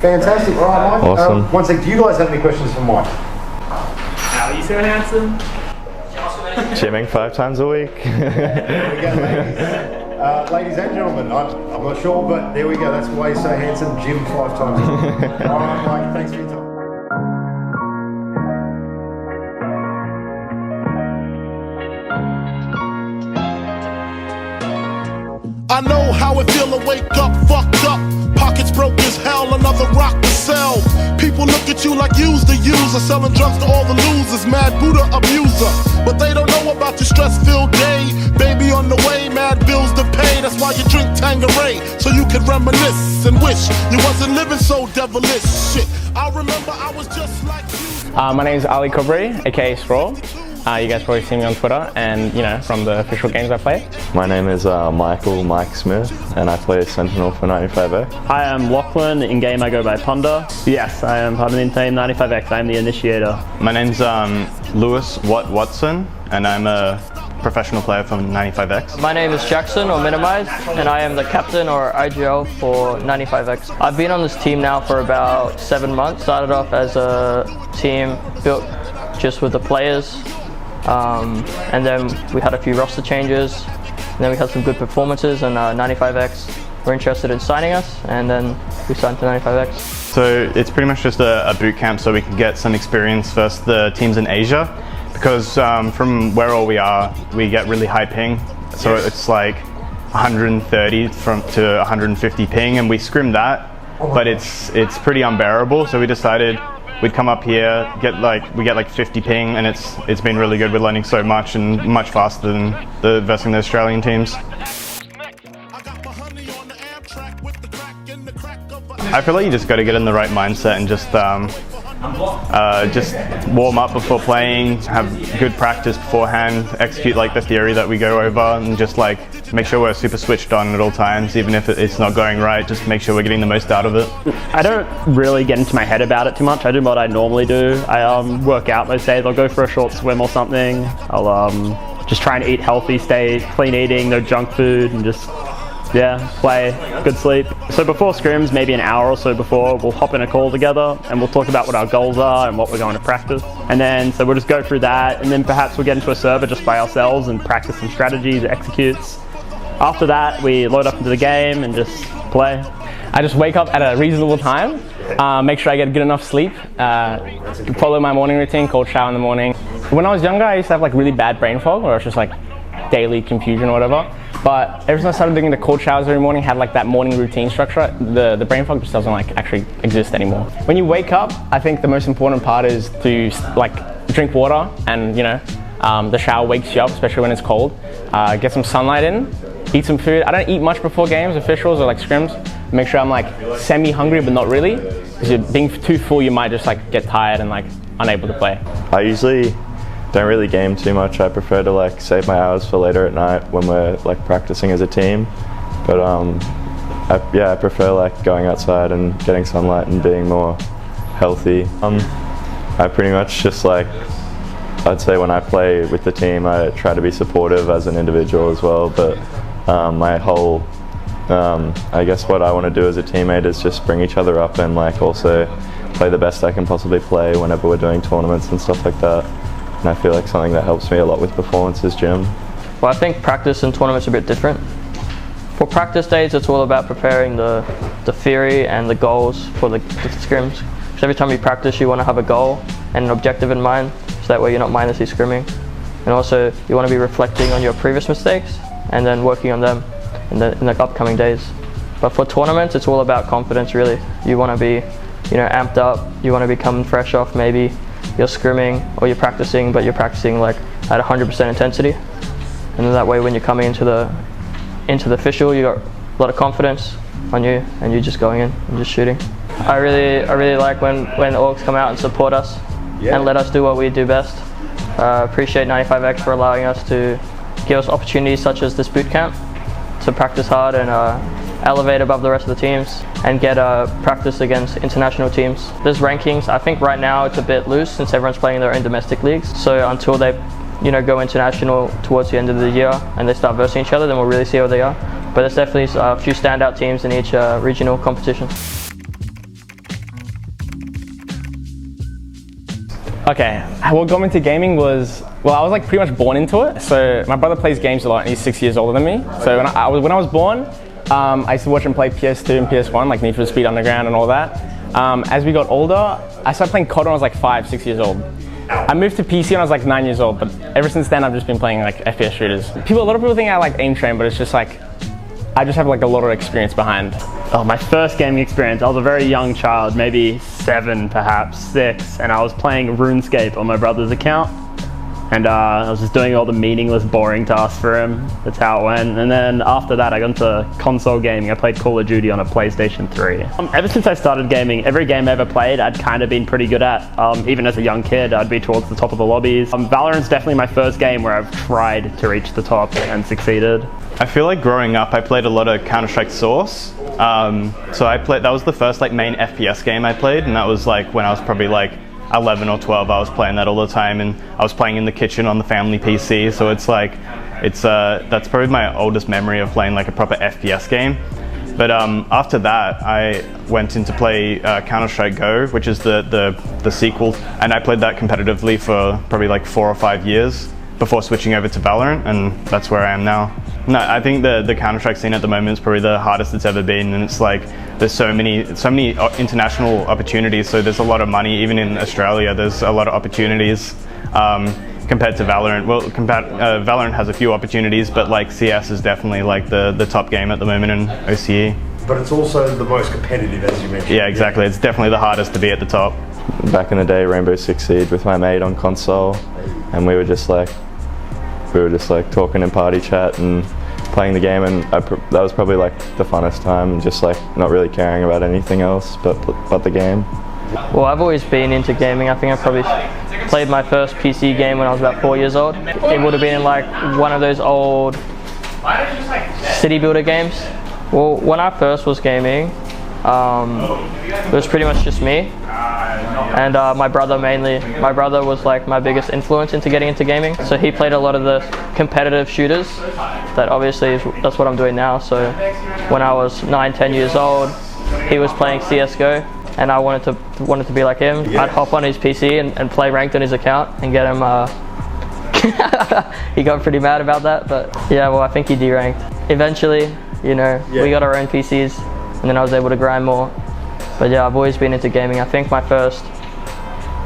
Fantastic. All right, Mike. Awesome. One sec, do you guys have any questions for Mike? How are you so handsome? Gymming 5 times a week. There we go, ladies. Ladies and gentlemen, I'm not sure, but there we go. That's why he's so handsome. Gym 5 times a week. All right, Mike, thanks for your time. I know how it feel to wake up fucked up, pockets broke as hell, another rock to sell. People look at you like you's the user, selling drugs to all the losers, mad Buddha abuser. But they don't know about your stress-filled day, baby on the way, mad bills to pay. That's why you drink Tanqueray, so you can reminisce and wish you wasn't living so devilish. Shit, I remember I was just like you. My name is Ali Kobri, aka Sprawl. You guys probably see me on Twitter and, you know, from the official games I play. My name is Mike Smith, and I play Sentinel for 95X. Hi, I'm Lachlan. In game I go by Ponder. Yes, I am part of the team 95X. I'm the initiator. My name's Lewis Watson, and I'm a professional player from 95X. My name is Jackson, or Minimized, and I am the captain or IGL for 95X. I've been on this team now for about 7 months. Started off as a team built just with the players, and then we had a few roster changes, and then we had some good performances, and 95X were interested in signing us, and then we signed to 95X. So it's pretty much just a boot camp so we can get some experience versus the teams in Asia, because from where all we are, we get really high ping, so it's like 130 to 150 ping, and we scrim that, but it's pretty unbearable, so we decided we'd come up here, we get like 50 ping, and it's been really good. We're learning so much and much faster than versing the Australian teams. I feel like you just got to get in the right mindset and just warm up before playing, have good practice beforehand, execute like the theory that we go over, and just like make sure we're super switched on at all times, even if it's not going right, just make sure we're getting the most out of it. I don't really get into my head about it too much. I do what I normally do. I work out most days. I'll go for a short swim or something. I'll just try and eat healthy, stay clean eating, no junk food, and just play, good sleep. So before scrims, maybe an hour or so before, we'll hop in a call together and we'll talk about what our goals are and what we're going to practice. And then, so we'll just go through that, and then perhaps we'll get into a server just by ourselves and practice some strategies, executes. After that, we load up into the game and just play. I just wake up at a reasonable time, make sure I get good enough sleep, follow my morning routine, cold shower in the morning. When I was younger, I used to have like really bad brain fog, or it's just like daily confusion or whatever. But ever since I started doing the cold showers every morning, had like that morning routine structure, the brain fog just doesn't like actually exist anymore. When you wake up, I think the most important part is to like drink water, and you know, the shower wakes you up, especially when it's cold. Get some sunlight in, eat some food. I don't eat much before games, officials or like scrims. Make sure I'm like semi-hungry but not really, because being too full you might just like get tired and like unable to play. I usually don't really game too much. I prefer to like save my hours for later at night when we're like practicing as a team. But I prefer like going outside and getting sunlight and being more healthy. I pretty much just like, I'd say when I play with the team, I try to be supportive as an individual as well. But my whole, I guess what I want to do as a teammate is just bring each other up and like also play the best I can possibly play whenever we're doing tournaments and stuff like that. And I feel like something that helps me a lot with performance is gym. Well, I think practice and tournaments are a bit different. For practice days, it's all about preparing the theory and the goals for the scrims. Because every time you practice, you want to have a goal and an objective in mind, so that way you're not mindlessly scrimming. And also, you want to be reflecting on your previous mistakes and then working on them in the upcoming days. But for tournaments, it's all about confidence, really. You want to be, you know, amped up. You want to be coming fresh off maybe you're scrimming or you're practicing, but you're practicing like at 100% intensity. And then that way, when you're coming into the official, you got a lot of confidence on you, and you're just going in and just shooting. I really like when orgs come out and support us and let us do what we do best. Appreciate 95X for allowing us to give us opportunities such as this boot camp to practice hard and elevate above the rest of the teams and get practice against international teams. There's rankings. I think right now it's a bit loose since everyone's playing in their own domestic leagues. So until they, you know, go international towards the end of the year and they start versing each other, then we'll really see how they are. But there's definitely a few standout teams in each regional competition. Okay, what got me into gaming was, well, I was like pretty much born into it. So my brother plays games a lot and he's 6 years older than me. So when I was born, I used to watch him play PS2 and PS1, like Need for Speed Underground and all that. As we got older, I started playing COD when I was like 5, 6 years old. I moved to PC when I was like 9 years old, but ever since then I've just been playing like FPS shooters. A lot of people think I like aim train, but it's just like, I just have like a lot of experience behind. Oh, my first gaming experience, I was a very young child, maybe 7, perhaps 6, and I was playing RuneScape on my brother's account. And I was just doing all the meaningless, boring tasks for him. That's how it went. And then after that, I got into console gaming. I played Call of Duty on a PlayStation 3. Ever since I started gaming, every game I ever played, I'd kind of been pretty good at. Even as a young kid, I'd be towards the top of the lobbies. Valorant's definitely my first game where I've tried to reach the top and succeeded. I feel like growing up, I played a lot of Counter-Strike Source. So that was the first like main FPS game I played, and that was like when I was probably like 11 or 12. I was playing that all the time, and I was playing in the kitchen on the family PC. So it's like, that's probably my oldest memory of playing like a proper FPS game. But after that, I went in to play Counter-Strike Go, which is the sequel, and I played that competitively for probably like 4 or 5 years before switching over to Valorant, and that's where I am now. No, I think the Counter-Strike scene at the moment is probably the hardest it's ever been, and it's like there's so many international opportunities. So there's a lot of money, even in Australia. There's a lot of opportunities compared to Valorant. Well, Valorant has a few opportunities, but like CS is definitely like the top game at the moment in OCE. But it's also the most competitive, as you mentioned. Yeah, exactly. It's definitely the hardest to be at the top. Back in the day, Rainbow Six Siege with my mate on console, and we were just like talking in party chat and playing the game, and that was probably like the funnest time, and just like not really caring about anything else but the game. Well, I've always been into gaming. I think I probably played my first PC game when I was about 4 years old. It would have been like one of those old city builder games. Well, when I first was gaming, it was pretty much just me and my brother mainly. My brother was like my biggest influence into getting into gaming. So he played a lot of the competitive shooters. That obviously that's what I'm doing now. So when I was 9, 10 years old, he was playing CS:GO, and I wanted to be like him. Yes. I'd hop on his PC and play ranked on his account and get him. He got pretty mad about that, but yeah, well, I think he deranked. Eventually, we got our own PCs, and then I was able to grind more. But yeah, I've always been into gaming. I think my first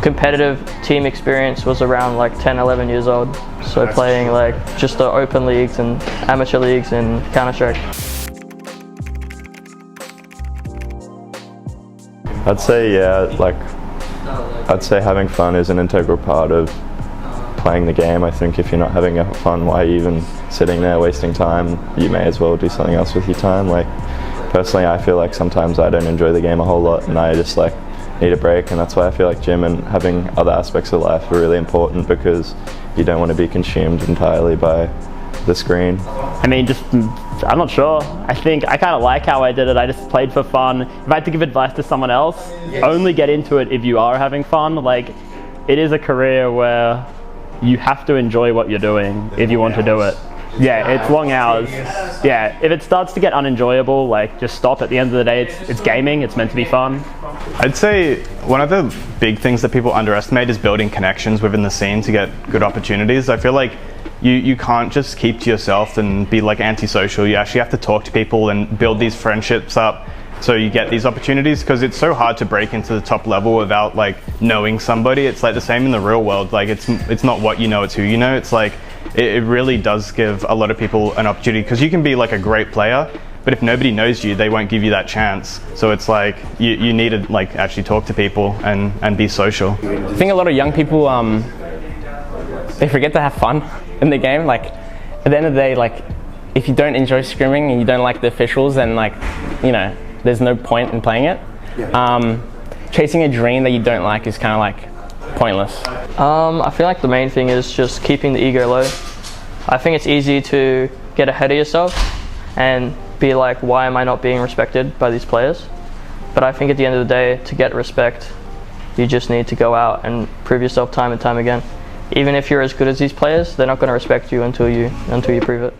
competitive team experience was around like 10, 11 years old. So playing like just the open leagues and amateur leagues in Counter-Strike. I'd say, I'd say having fun is an integral part of playing the game. I think if you're not having fun, why are you even sitting there wasting time? You may as well do something else with your time. Like, personally, I feel like sometimes I don't enjoy the game a whole lot, and I just like need a break, and that's why I feel like gym and having other aspects of life are really important, because you don't want to be consumed entirely by the screen. I mean, I'm not sure. I think I kind of like how I did it. I just played for fun. If I had to give advice to someone else, only get into it if you are having fun. Like, it is a career where you have to enjoy what you're doing if you want to do it. Yeah, it's long hours. Yeah, if it starts to get unenjoyable, like, just stop. At the end of the day, it's gaming. It's meant to be fun. I'd say one of the big things that people underestimate is building connections within the scene to get good opportunities. I feel like you can't just keep to yourself and be like antisocial. You actually have to talk to people and build these friendships up so you get these opportunities, because it's so hard to break into the top level without like knowing somebody. It's like the same in the real world. Like, it's not what you know, it's who you know. It's like it really does give a lot of people an opportunity, because you can be like a great player, but if nobody knows you, they won't give you that chance. So it's like you need to like actually talk to people and be social. I think a lot of young people they forget to have fun in the game. Like, at the end of the day, like, if you don't enjoy scrimming and you don't like the officials, then like, there's no point in playing it. Chasing a dream that you don't like is kind of like pointless. I feel like the main thing is just keeping the ego low. I think it's easy to get ahead of yourself and be like, why am I not being respected by these players? But I think at the end of the day, to get respect, you just need to go out and prove yourself time and time again. Even if you're as good as these players, they're not going to respect you until you prove it.